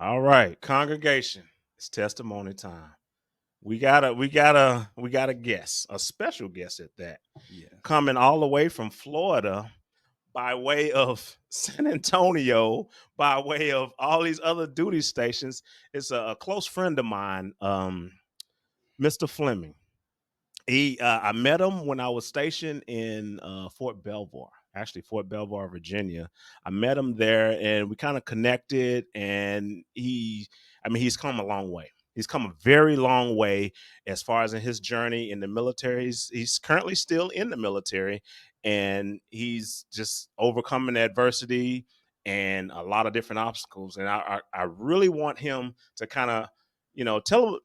All right, congregation. It's testimony time. We got a guest, a special guest at that, Yeah. coming all the way from Florida by way of San Antonio, by way of all these other duty stations. It's a close friend of mine, Mr. Fleming. I met him when I was stationed in Fort Belvoir, actually Fort Belvoir, Virginia. I met him there, and we kind of connected. And he's come a long way. He's come a very long way as far as in his journey in the military. He's currently still in the military, and he's just overcoming adversity and a lot of different obstacles. And I really want him to kind of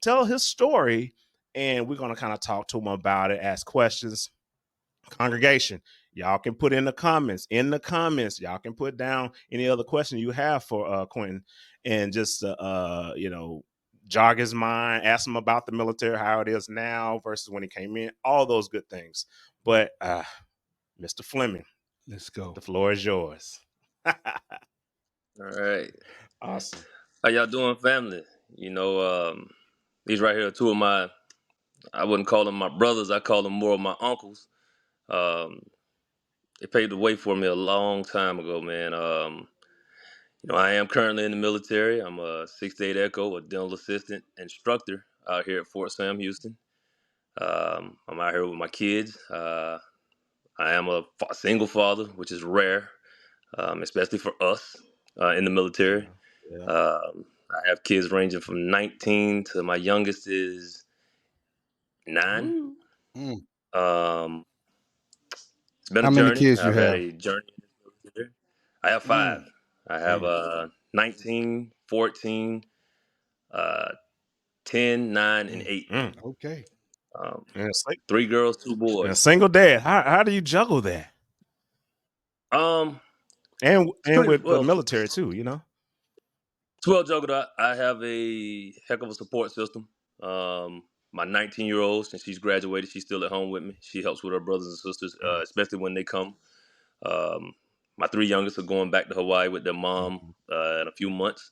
tell his story, and we're going to kind of talk to him about it, ask questions. Congregation, y'all can put in the comments, y'all can put down any other question you have for Quintin, and just jog his mind, ask him about the military, how it is now versus when he came in, all those good things. But Mr. Fleming, Let's go. the floor is yours. All right. Awesome. How y'all doing, family? These right here are two of my, I wouldn't call them my brothers. I call them more of my uncles. Um, they paved the way for me a long time ago, man. I am currently in the military. I'm a 6'8" Echo, a dental assistant instructor out here at Fort Sam Houston. I'm out here with my kids. I am a single father, which is rare, especially for us in the military. Yeah. I have kids ranging from 19 to my youngest is 9. Woo. Mm. Um, it's been a How many journey. kids you I've had have? a journey in this military. I have 5. Mm. I have 19, 14, uh, 10, 9, and Mm. 8. Mm. Okay. Um, And, 3 girls, 2 and a boys. single dad. How do you juggle that? Um, it's And pretty with the well. military too. It's well juggled out. I have a heck of a support system. My 19-year-old, since she's graduated, she's still at home with me. She helps with her brothers and sisters, Mm, especially when they come. Um, my 3 youngest are going back to Hawaii with their mom mhm, in a few months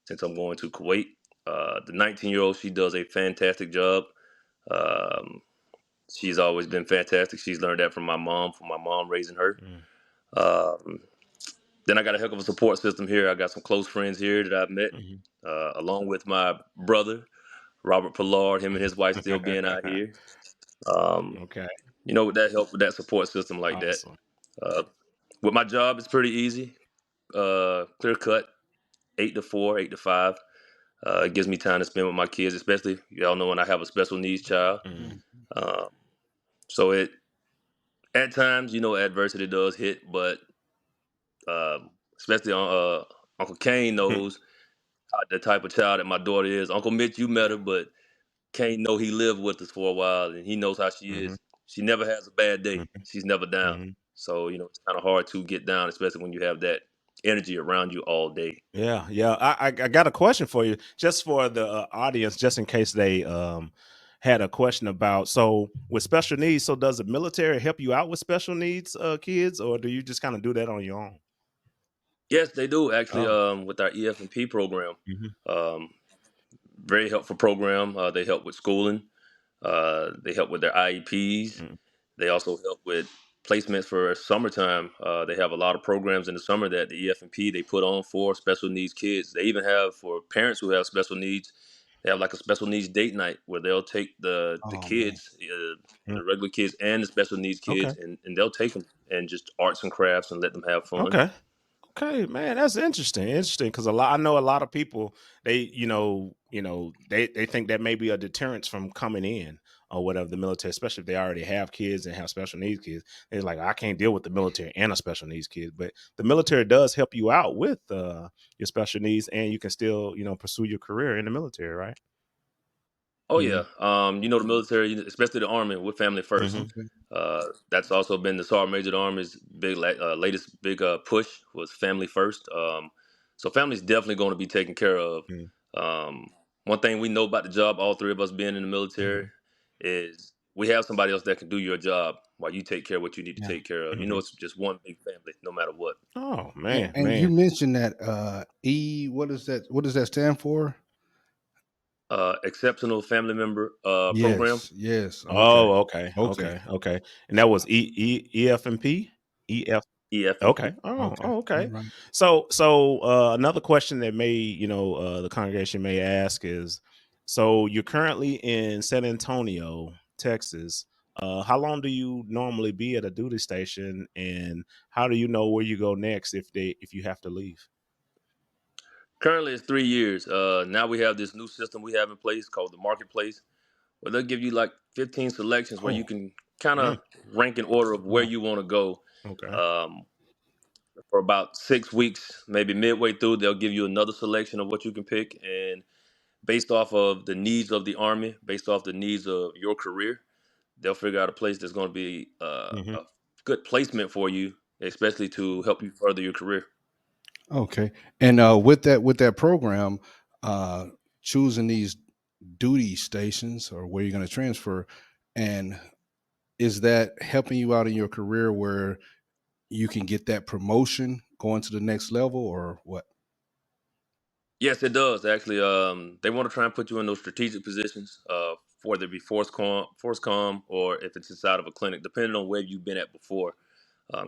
since I'm going to Kuwait. The 19-year-old, she does a fantastic job. Um, she's always been fantastic. She's learned that from my mom raising her. mm, Um, then I got a heck of a support system here. I got some close friends here that I've met, mhm. along with my brother, Robert Pollard, him and his wife still being out here. Um, Okay, with that help, with that support system like that. awesome. Uh, with my job, it's pretty easy, clear cut, 8 to 4, 8 to 5. It gives me time to spend with my kids, especially y'all know when I have a special needs child. Mm, Mm. Um, so it at times, adversity does hit, but especially on Uncle Kane knows the type of child that my daughter is. Uncle Mitch, you met her, but Kane know he lived with us for a while, and he knows how she mhm, is. She never has a bad day. mhm, She's never down. mhm. So it's kind of hard to get down, especially when you have that energy around you all day. Yeah, yeah. I got a question for you, just for the audience, just in case they had a question about. So with special needs, so does the military help you out with special needs kids, or do you just kind of do that on your own? Yes, they do actually. Oh, With our EF&P program, mhm, um, very helpful program. They help with schooling. They help with their IEPs. mm, They also help with placements for summertime. They have a lot of programs in the summer that the EF&P they put on for special needs kids. They even have for parents who have special needs. They have like a special needs date night where they'll take the Oh man. kids, mm. the regular kids and the special needs Okay, kids, and they'll take them and just arts and crafts and let them have fun. okay. Okay, man, that's interesting because I know a lot of people, they think that may be a deterrence from coming in or whatever, the military, especially if they already have kids and have special needs kids. They're like, I can't deal with the military and a special needs kid, but the military does help you out with your special needs, and you can still pursue your career in the military, right? Oh Hmm. yeah, the military, especially the army, we're family first. Hmm. Okay. That's also been the Sergeant Major of the Army's latest big push was family first. So family's definitely going to be taken care of. Um, one thing we know about the job, all 3 of us being in the military, Hmm. is we have somebody else that can do your job. while you take care of what you need to Yeah. take care of. You know, Mhm. it's just one big family, no matter what. Oh And, man, and you man. mentioned that what is that? What does that stand for? Exceptional family member program. Yes, yes. Okay. Oh, okay, Okay. okay, okay. And that was EFMP? EF EFMP. Okay. Oh, Okay. oh, All okay. right. So another question that may, the congregation may ask is, so you're currently in San Antonio, Texas. How long do you normally be at a duty station, and how do you know where you go next if you have to leave? Currently, it's 3 years. Now we have this new system we have in place called the marketplace, where they'll give you like 15 selections where you Oh, can kind Mm, of rank in order of where wow. you want to go. okay. Um, for about 6 weeks, maybe midway through, they'll give you another selection of what you can pick, and based off of the needs of the army, based off the needs of your career, they'll figure out a place that's going to be Hmm. a good placement for you, especially to help you further your career. Okay. And with that program, uh, choosing these duty stations or where you're going to transfer, and is that helping you out in your career where you can get that promotion going to the next level or what? Yes, it does actually. They want to try and put you in those strategic positions, whether it be force com, or if it's inside of a clinic, depending on where you've been at before.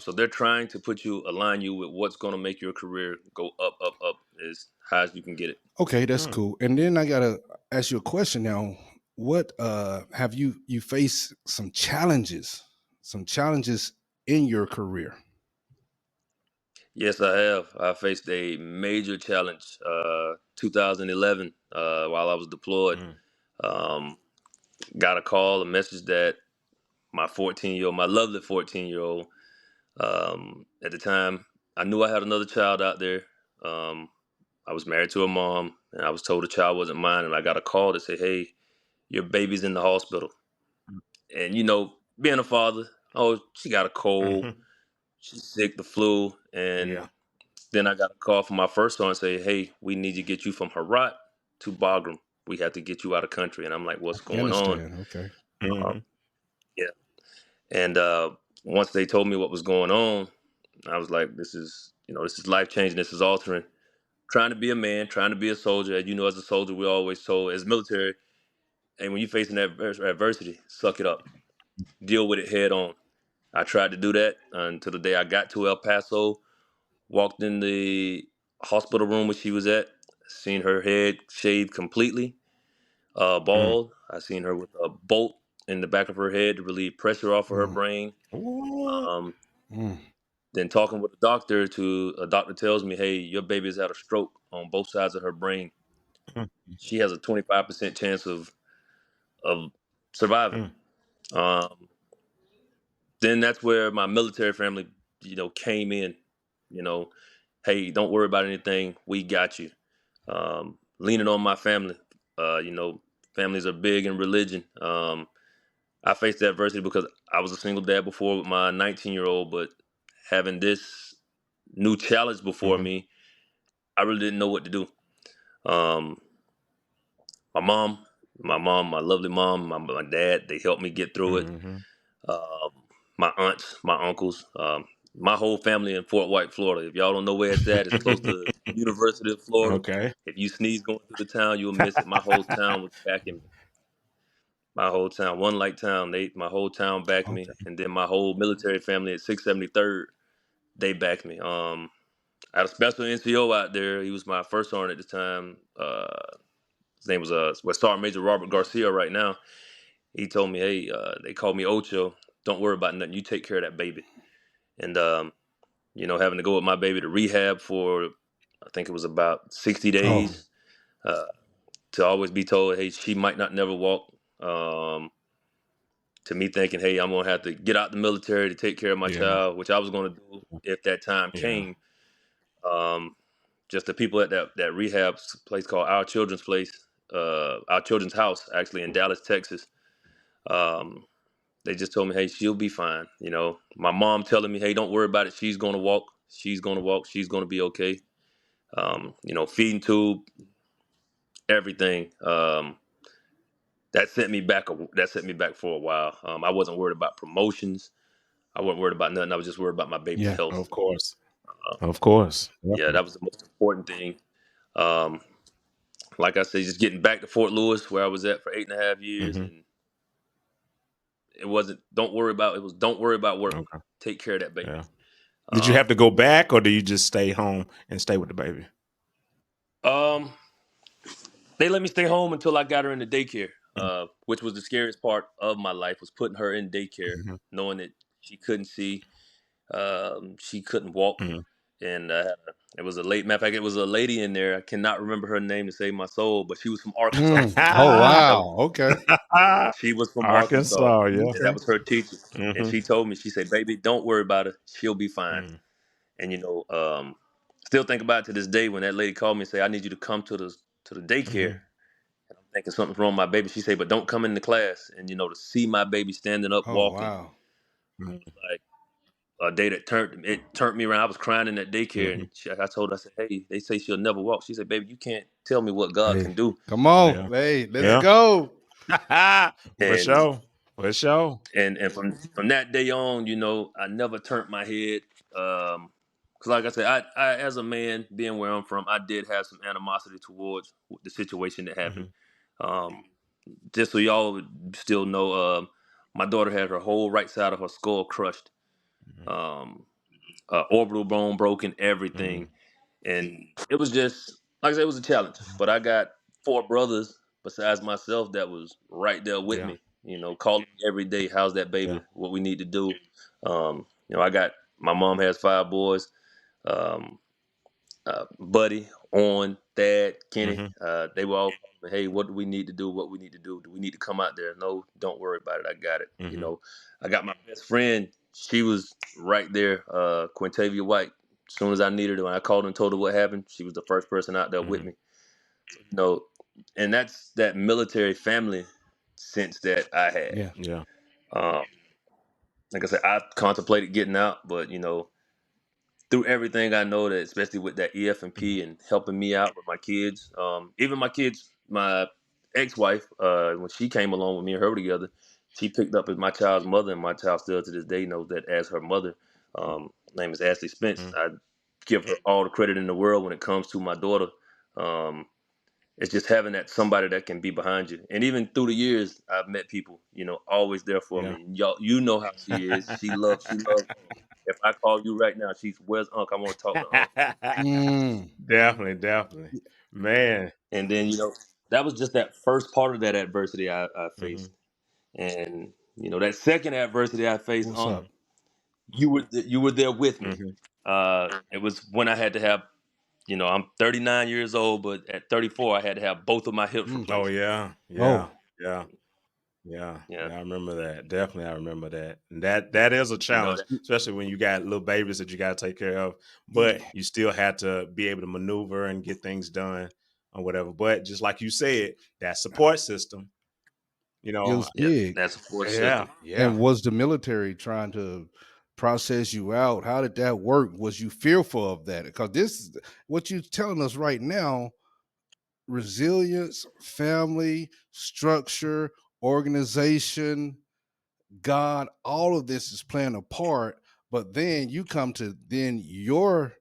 So they're trying to align you with what's going to make your career go up, up, up as high as you can get it. Okay, that's Mm, cool. And then I gotta ask you a question now. What have you faced some challenges in your career? Yes, I have. I faced a major challenge, 2011, while I was deployed. mm, Um, got a call, a message that my lovely 14-year-old, at the time, I knew I had another child out there. Um, I was married to a mom, and I was told the child wasn't mine. And I got a call to say, "Hey, your baby's in the hospital." And being a father, oh, she got a cold, mhm. she's sick, the flu, Yeah. and then I got a call from my first son and say, "Hey, we need to get you from Herat to Bagram. We have to get you out of country." And I'm like, "What's going on?" Afghanistan. Okay. Uh, Hmm. yeah. And once they told me what was going on, I was like, this is life changing. This is altering. Trying to be a man, trying to be a soldier. As you know, as a soldier, we always told, as military, and when you're facing adversity, suck it up, deal with it head on. I tried to do that until the day I got to El Paso, walked in the hospital room where she was at, seen her head shaved completely, Mm. bald. I seen her with a bolt in the back of her head to relieve pressure off of her Mm, brain. What? Um, mm, then talking with a doctor tells me, hey, your baby's had a stroke on both sides of her brain. Mm, She has a 25% chance of surviving. mm, Um, then that's where my military family, came in. You know, hey, don't worry about anything. We got you. Leaning on my family. Families are big in religion. I faced adversity because I was a single dad before with my 19-year-old, but having this new challenge before mhm, me, I really didn't know what to do. Um, my mom, my lovely mom, my dad, they helped me get through it. mhm. Um, my aunts, my uncles, my whole family in Fort White, Florida. If y'all don't know where it's at, it's close to University of Florida. Okay. If you sneeze going through the town, you'll miss it. My whole town was backing me. My whole town, one light town, my whole town backed me, okay. and then my whole military family at 673rd, they backed me. I had a special NCO out there. He was my first sergeant at the time. His name was Sergeant Major Robert Garcia. Right now, he told me, "Hey, they call me Ocho. Don't worry about nothing. You take care of that baby." And having to go with my baby to rehab for, I think it was about 60 Oh, days, uh, to always be told, "Hey, she might not never walk." To me thinking, "Hey, I'm gonna have to get out the military to take care of my Yeah. child," which I was gonna do if that time Yeah. came. Um, just the people at that rehab place called Our Children's House, actually in Dallas, Texas. Um, they just told me, "Hey, she'll be fine." My mom telling me, "Hey, don't worry about it. She's gonna walk. She's gonna walk. She's gonna be okay." Feeding tube, everything. That sent me back. That sent me back for a while. I wasn't worried about promotions. I wasn't worried about nothing. I was just worried about my baby's Yeah. health. Of course. Uh, Of course. yeah, Definitely. that was the most important thing. Um, like I said, just getting back to Fort Lewis, where I was at for 8.5 years, Hmm. and it wasn't. Don't worry about it. Was don't worry about work. Okay. Take care of that baby. Yeah. Did you Um, have to go back, or do you just stay home and stay with the baby? um, they let me stay home until I got her into daycare, which was the scariest part of my life, was putting her in daycare, Mm-hmm. knowing that she couldn't see, she couldn't walk, Hmm. and it was a late. Matter of fact, it was a lady in there. I cannot remember her name to save my soul, but she was from Arkansas. Oh That was wow. Okay. She was from Arkansas, Arkansas. Yeah. and that Okay. was her teacher. And Hmm. she told me, she said, "Baby, don't worry about her. She'll be fine." Hmm. And still think about it to this day when that lady called me and say, "I need you to come to the daycare." Hmm. And I'm thinking something's wrong with my baby. She said, "But don't come into class." And to see my baby standing up Oh walking, wow. like a day that turned me around. I was crying in that daycare, Hmm. and I told her, I said, "Hey, they say she'll never walk." She said, "Baby, you can't tell me what God Hey, can do." come on. Yeah. Hey, let's Yeah. go. For And sure. For sure. and from that day on, I never turned my head. Because like I said, I as a man, being where I'm from, I did have some animosity towards the situation that happened. Hmm. Um, just so y'all still know, my daughter had her whole right side of her skull crushed, um, orbital bone broken, Hmm. everything. And it was just, like I said, it was a challenge. But I got four brothers besides myself that was right there with Yeah. me. Calling me every day. How's that Yeah. baby? What we need to do? I got my mom has five boys. Um, Buddy, On, Thad, Kenny. Hmm. They were all, hey, what do we need to do? What we need to do? Do we need to come out there? No, don't worry about it. I got it. Hmm. I got my best friend. She was right there, Quintavia White. As soon as I needed her, when I called and told her what happened, she was the first person out there with Hmm. me. You know, and that's that military family sense that I had. Yeah. Yeah. Um, like I said, I contemplated getting out, but through everything I know, that especially with that EF and Hmm. P and helping me out with my kids, even my kids, my ex-wife, when she came along with me and her together, she picked up as my child's mother, and my child still to this day knows that as her mother. Her name is Ashley Spence. Hmm. I give her all the credit in the world when it comes to my daughter. Um, it's just having that somebody that can be behind you. And even through the years, I've met people, always there for Yeah. me. And y'all, you know how she is. She loves Unc. If I call you right now, she's, "Where's Unc? I want to talk to Unc." Mm. Definitely. Definitely. Man. And then, that was just that first part of that adversity I Hmm. faced. And, that second adversity I faced, What's Unc, up? you were there with me. Hmm. It was when I had to have, I'm 39 years old, but at 34, I had to have both of my hips Mm. Oh replaced. yeah. Yeah. Oh. Yeah. Yeah, Yeah. yeah, I remember that. Definitely, I remember that. And that is a challenge, That, especially when you got little babies that you got to take care of. But you still had to be able to maneuver and get things done or whatever. But just like you said, that support system, you It know, was yeah, big. that support yeah, system. yeah. And was the military trying to process you out? How did that work? Was you fearful of that? Because this is what you're telling us right now: resilience, family, structure, organization, God, all of this is playing a part. But then you come to then your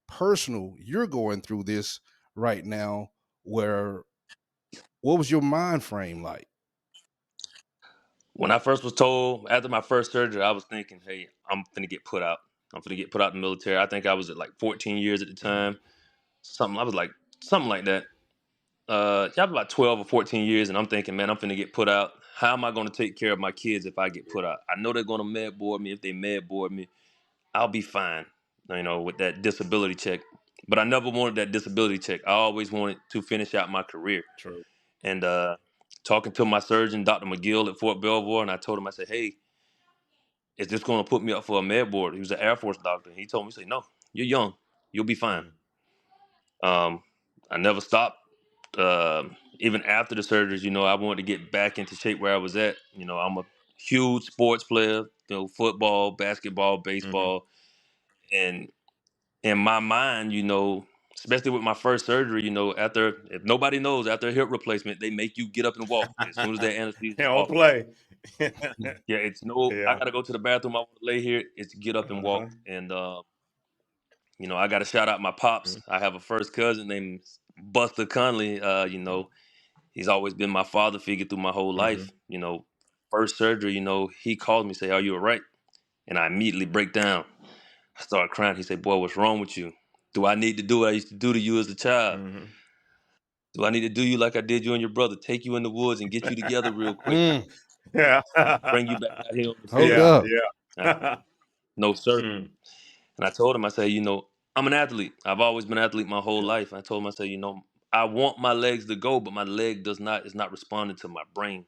personal, you're going through this right now where what was your mind frame like? When I first was told after my first surgery, I was thinking, "Hey, I'm finna get put out. I'm finna get put out in the military." I think I was at like 14 years at the Hmm. time. Something I was like something like that. Yeah, about 12 or 14 years, and I'm thinking, man, I'm finna get put out. How am I gonna take care of my kids if I get put out? I know they're gonna med board me. If they med board me, I'll be fine. With that disability check. But I never wanted that disability check. I always wanted to finish out my career. True. And talking to my surgeon, Dr. McGill at Fort Belvoir, and I told him, I said, "Hey, is this going to put me up for a med board?" He was an Air Force doctor. He told me, he said, "No, you're young. You'll be fine." Hmm. Um, I never stopped. Even after the surgeries, I wanted to get back into shape where I was at. I'm a huge sports player, football, basketball, Hmm. baseball. And in my mind, especially with my first surgery, if nobody knows, after a hip replacement, they make you get up and walk as soon as that anesthesia is Don't off. play. Yeah, it's no. I Yeah. gotta go to the bathroom. I want to lay here. It's get up and walk. Uh-huh. And I got to shout out my pops. I have a first cousin named Buster Conley. He's always been my father figure through my whole Mm-hmm. life. First surgery. He called me, say, "Are you all right?" And I immediately break down. I start crying. He said, "Boy, what's wrong with you? Do I need to do what I used to do to you as a child? Mm-hmm. Do I need to do you like I did you and your brother? Take you in the woods and get you together real quick Mm. Yeah. and bring you back out here on the Hold field?" Yeah. up. I said, Yeah. "No, sir." Mm. And I told him, I said, I'm an athlete. I've always been an athlete my whole Yeah. life. I told him, I said, I want my legs to go, but my leg is not responding to my brain.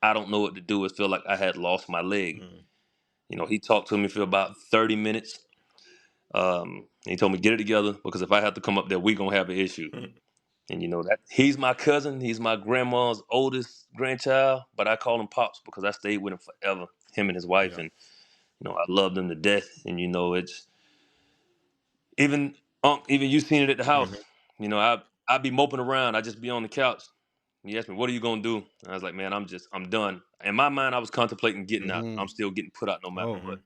I don't know what to do. It feel like I had lost my leg. Mm. He talked to me for about 30 minutes. He told me, get it together, because if I have to come up there, we gonna have an issue. Mm. And that he's my cousin. He's my grandma's oldest grandchild, but I call him Pops because I stayed with him forever, him and his wife. Yeah. And, I loved them to death. And, it's, even even you seen it at the house. Mm-hmm. I'd be moping around. I'd just be on the couch. He asked me, "What are you gonna do?" And I was like, "Man, I'm done." In my mind, I was contemplating getting out. Hmm. I'm still getting put out no matter Oh. Mm-hmm. what.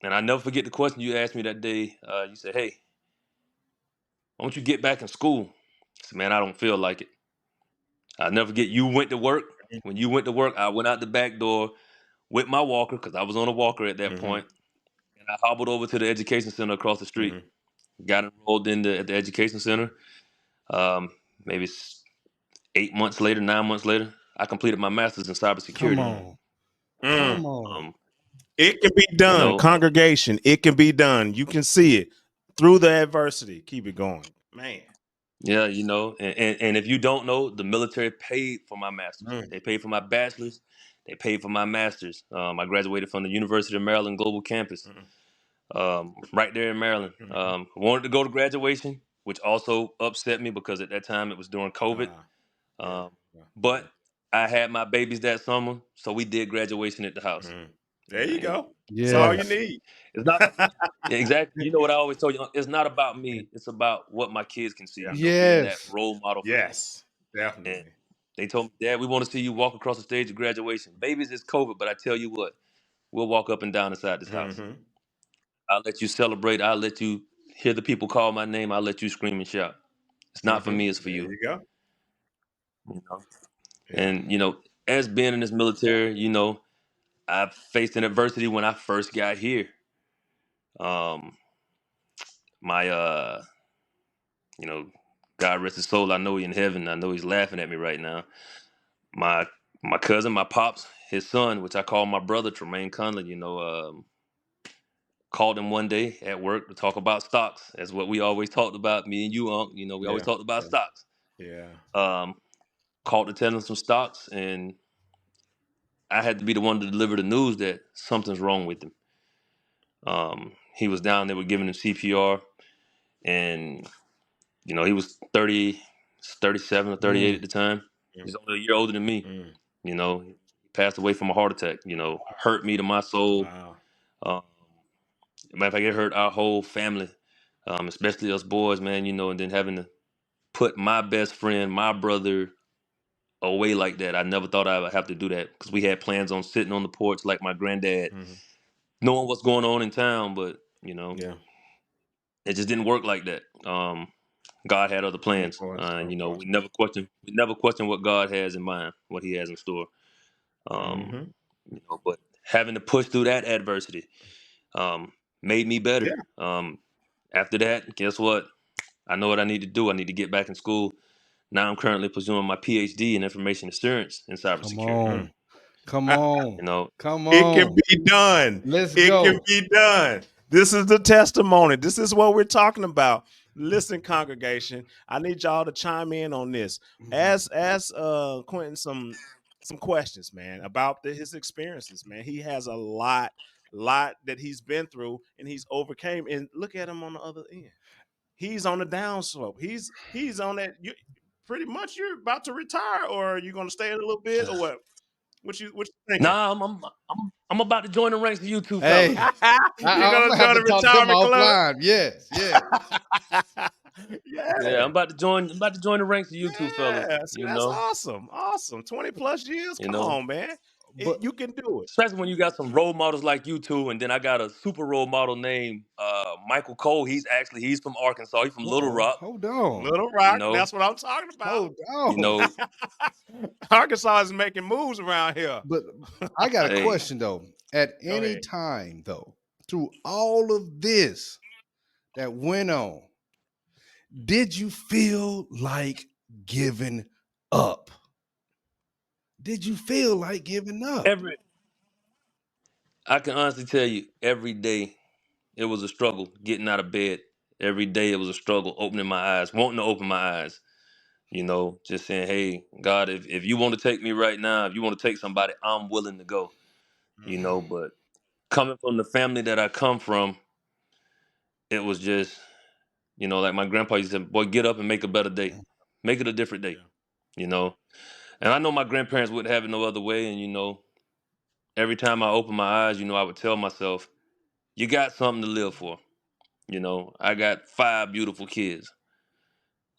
And I never forget the question you asked me that day. You said, "Hey, why don't you get back in school?" I said, "Man, I don't feel like it." I'll never forget, you went to work. When you went to work, I went out the back door with my walker, because I was on a walker at that Mm-hmm. point, and I hobbled over to the education center across the street. Mm-hmm. Got enrolled at the education center. Um, Maybe 8 months later, 9 months later, I completed my master's in Come cybersecurity. Mm. on. Mm. Come on. Um, It can be you done. know, Congregation, it can be done. You can see it through the adversity. Keep it going. Man. yeah, and if you don't know, the military paid for my master's. Mm. They paid for my bachelor's. They paid for my master's. I graduated from the University of Maryland Global Campus, Mm. right there in Maryland. Mm-hmm. I wanted to go to graduation, which also upset me because at that time it was during COVID. Yeah. Um, Yeah. but I had my babies that summer, so we did graduation at the house. Mm. There you And go. That's all you Yes. need. it's not. Yeah, exactly. You know what I always told you? It's not about Yeah. me. It's about what my kids can see. Yeah. Being that Yes. role model for them. Yes. And Definitely. they told me, "Dad, we want to see you walk across the stage at graduation. Babies, it's COVID, but I tell you what, we'll walk up and down inside this house. Mm-hmm. I'll let you celebrate. I'll let you hear the people call my name. I'll let you scream and shout. It's not for Mm-hmm. me. It's for There you." you go. You know. Yeah. And as being in this military, I've faced an adversity when I first got here. Um, my you know, God rest his soul. I know he in heaven. I know he's laughing at me right now. My my cousin, my pops, his son, which I call my brother, Tremaine Conley. Called him one day at work to talk about stocks. That's what we always talked about. Me and you, Unc. We always Yeah. talked about Yeah. stocks. Yeah. Um, Called to tell him some stocks, and I had to be the one to deliver the news that something's wrong with him. He was down there, were giving him CPR, and he was 30, 37 or 38 at Mm. the time. Mm. He's only a year older than me. Mm. He passed away from a heart attack. Hurt me to my soul. Wow. Um, Matter of fact, it hurt our whole family, especially us boys, man. And then having to put my best friend, my brother, away like that. I never thought I would have to do that, because we had plans on sitting on the porch like my granddad, Mm-hmm. knowing what's going on in town, but Yeah. it just didn't work like that. God had other Of plans, course. Of course. we never question what God has in mind, what He has in store. Um, Mm-hmm. but having to push through that adversity um, made me better. Yeah. After that, guess what? I know what I need to do. I need to get back in school. Now I'm currently pursuing my PhD in information assurance in Come cybersecurity. Mm. on. Come on. You know, Come It can on. be done. Let's It can go. be done. This is the testimony. This is what we're talking about. Listen, congregation, I need y'all to chime in on this. Mhm. Ask Quentin some questions, man, about his experiences, man. He has a lot that he's been through and he's overcame. And look at him on the other end. He's on the downslope. He's on that. You pretty much you're about to retire, or are you going to stay in a little bit, or what? What you thinking? nah, I'm about to join the ranks of you two fellas. Hey, You're I'm gonna gonna have join to the talk to him retirement club? offline. Yes, yes. Yeah, Yeah, I'm about to join the ranks of you two fellas. yeah. See, that's awesome. Awesome. 20 plus years. You Come know, on, man. but You can do it. Especially when you got some role models like you two, and then I got a super role model named Michael Cole. He's from Arkansas. He's from Little uh-oh, Rock. hold on. Little You Rock, know, that's what I'm talking about. Hold you on. know. Arkansas is making moves around here. But I got a Hey, question though. At Go any ahead. time though, through all of this that went on, did you feel like giving up? Did you feel like giving up? every I can honestly tell you, every day it was a struggle getting out of bed. Every day it was a struggle opening my eyes, wanting to open my eyes. You know, just saying, "Hey, God, if you want to take me right now, if you want to take somebody, I'm willing to go." You Mhm. know, but coming from the family that I come from, it was just, like my grandpa used to say, "Boy, get up and make a better day, make it a different day." Yeah. You know, and I know my grandparents wouldn't have it no other way. And every time I open my eyes, I would tell myself, "You got something to live for." I got 5 beautiful kids.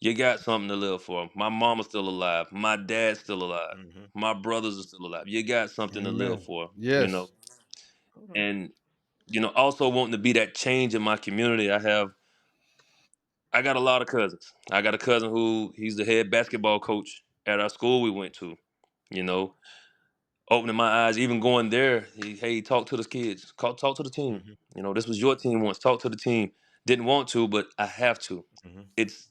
You got something to live for. My mama's still alive. My dad's still alive. Mhm. My brothers are still alive. You got something to live Amen. for. Yes. And also wanting to be that change in my community. I got a lot of cousins. I got a cousin who he's the head basketball coach at our school we went to. You know, opening my eyes, even going there. Hey, talk to the kids. Talk to the team. Mhm. This was your team once. Talk to the team. Didn't want to, but I have to. Mhm. It's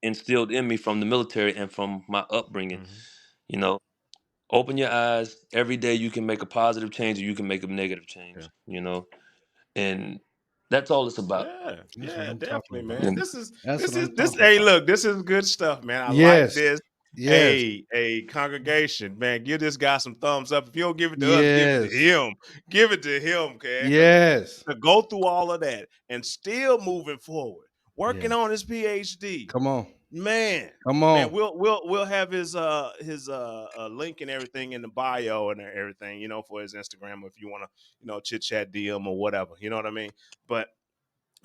instilled in me from the military and from my upbringing. Mhm. You know, open your eyes. Every day you can make a positive change or you can make a negative Yeah. change. And that's all it's about. Yeah, That's what yeah, I'm talking definitely, about. man. You know? That's what I'm This. talking Hey, about. look, this is good stuff, man. I like Yes. this. Yes. A congregation, man, give this guy some thumbs up. If you don't give it to us, give it to Yes. him. Give it to him, man. Because Yes. to go through all of that and still moving forward, Yeah. working on his PhD, Come on. man. Come Man, on. we'll have his link and everything in the bio and everything, for his Instagram if you want to, chit chat DM or whatever. You know what I mean? But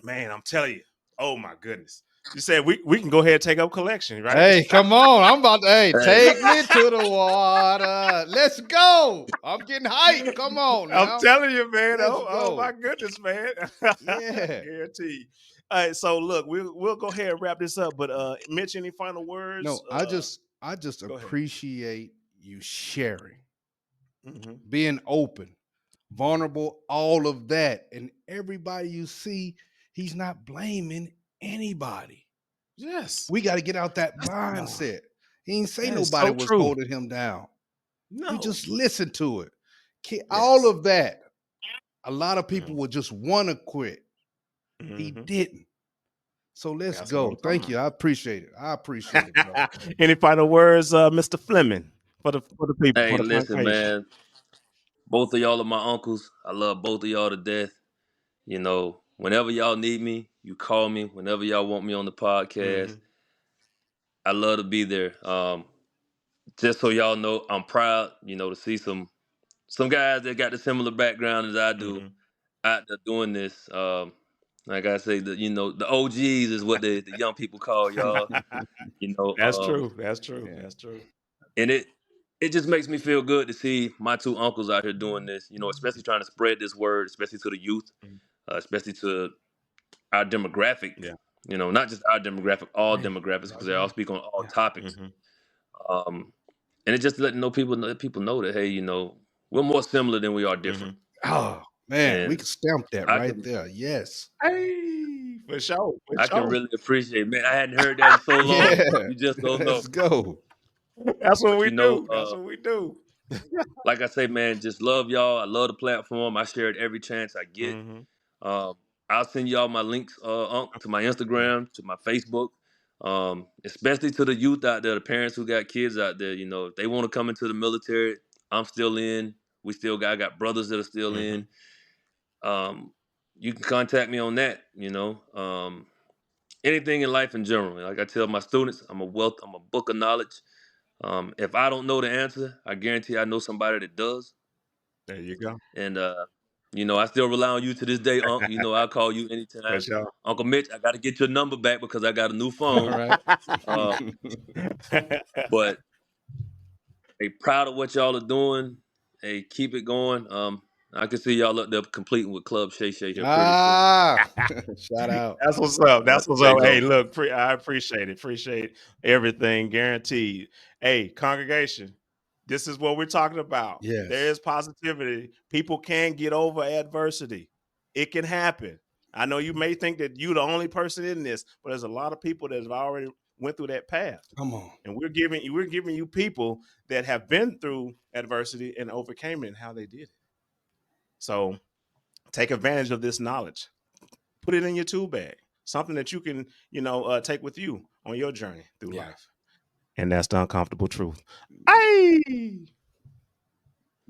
man, I'm telling you, oh my goodness. You said we can go ahead and take up collection, right? Hey, come on. I'm about to, hey, Hey, take me to the water. Let's go. I'm getting hyped. Come on I'm now. telling you, man. Let's Oh my go. goodness, man. Yeah. Guarantee. All right, so look, we'll go ahead and wrap this up. But Mitch, any final words? No, I just Go ahead. appreciate you sharing, Hmm. being open, Hmm. vulnerable, all of that. And everybody you see, he's not blaming anybody. Yes, We got to get out that ah, mindset. He ain't say that is nobody so was true. holding him down. You No. just listen to it. All Yes. of that. A lot of people Mm-hmm. would just want to quit. He Mm-hmm. didn't. So let's That's what go. I'm talking Thank you. I appreciate it. I appreciate it, bro. about. Any final words, Mr. Fleming, for the people, hey, for the listen, congregation? man. Both of y'all are my uncles. I love both of y'all to death. Whenever y'all need me, you call me. Whenever y'all want me on the podcast, Mm-hmm. I love to be there. Just so y'all know, I'm proud, to see some guys that got the similar background as I do Mm-hmm. out there doing this. Like I say, the OGs is what the young people call y'all. You know, That's um, true. That's true. Yeah. That's true. and it just makes me feel good to see my two uncles out here doing this. Especially trying to spread this word, especially to the youth, Mhm. especially to our demographic. Yeah. Not just our demographic, all Hey, demographics, because right they all here. speak on all Yeah. topics. Mm-hmm. Um, and it just letting let people know that, hey, we're more similar than we are Mm-hmm. different. Oh man, we And can stamp that I right can there. Yes. Hey, for sure. For I can sure. really appreciate, man. I hadn't heard that in so long. Yeah. You just don't know. Let's go. That's what But we do. That's what we do. like I say, man, just love y'all. I love the platform. I share it every chance I get. Mm-hmm. Um, I'll send y'all my links to my Yeah. Instagram, to my Facebook, especially to the youth out there, the parents who got kids out there. If they want to come into the military, I'm still in. I got brothers that are still Mm-hmm. in. Um, you can contact me on that. Anything in life in general. Like I tell my students, I'm a book of knowledge. If I don't know the answer, I guarantee I know somebody that does. There you go. And I still rely on you to this day, Unc. I'll call you For anytime. sure. Uncle Mitch, I gotta get your number back because I got a new All phone. right. Uh, but they proud of what y'all are doing. Hey, keep it going. I can see y'all up there completing with Club Shay Shay here pretty soon. Ah, shout out. That's what's up. That's what's There up. you Hey, go. look, I appreciate it. Appreciate everything. Guaranteed. Hey, congregation, this is what we're talking about. There Yes. is positivity. People can get over adversity. It can happen. I know you may think that you're the only person in this, but there's a lot of people that have already went through that path. Come on. And we're giving you people that have been through adversity and overcame it and how they did it. So take advantage of this knowledge. Put it in your tool bag. Something that you can, take with you on your journey through Yeah. life. And that's the uncomfortable truth. Hey,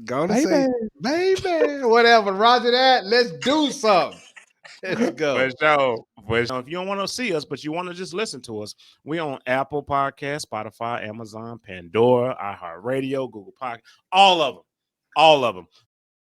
Gonna say, baby. baby, whatever. Roger that. Let's do something. Let's For go. sure. For sure. If you don't want to see us, but you want to just listen to us, we on Apple Podcast, Spotify, Amazon, Pandora, iHeartRadio, Google Podcast, all of them. All of them.